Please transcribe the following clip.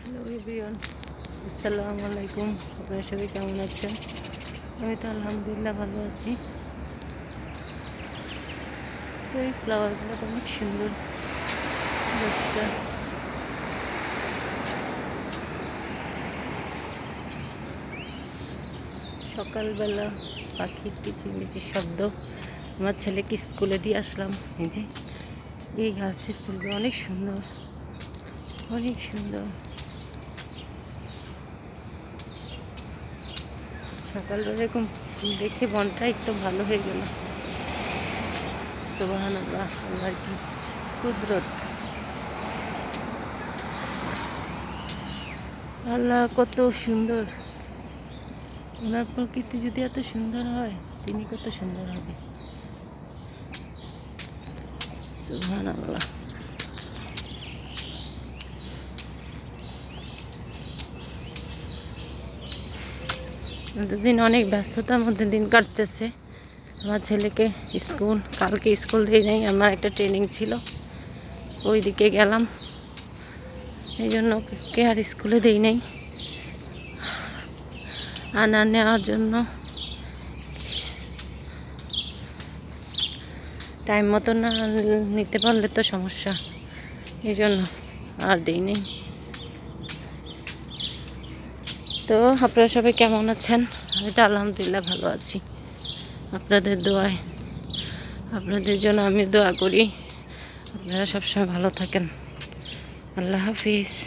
Hello everyone, আসসালামু আলাইকুম। আপনারা সবাই কেমন আছেন? আমি তো আলহামদুলিল্লাহ ভালো আছি। তো এই ফ্লাওয়ারগুলো অনেক সুন্দর। গাছটা সকালবেলা পাখির কিচিরমিচির শব্দ। আমার ছেলেকে স্কুলে দিয়ে আসলাম। এই যে এই গাছের ফুলগুলো অনেক সুন্দর, অনেক সুন্দর। সকালবেলা এরকম ফুল দেখে মনটা একটু ভালো হয়ে গেল। সুবহানাল্লাহ, আল্লাহর কি কুদরত। আল্লাহ কত সুন্দর। ওনার প্রকৃতি যদি এত সুন্দর হয়, তিনি কত সুন্দর হবে। সুবহানাল্লাহ। দিন অনেক ব্যস্ততার মধ্যে দিন কাটতেছে। আমার ছেলেকে কালকে স্কুল দিয়ে নেই, আমার একটা ট্রেনিং ছিল, ওই দিকে গেলাম, এই জন্য ওকে আর স্কুলে দেই নাই। নেওয়ার জন্য টাইম মতো না নিতে পারলে তো সমস্যা, এই জন্য আর দেই নেই। তো আপনারা সবাই কেমন আছেন? আমি তো আলহামদুলিল্লাহ ভালো আছি। আপনাদের দোয়ায়, আপনাদের জন্য আমি দোয়া করি আপনারা সবসময় ভালো থাকেন। আল্লাহ হাফিজ।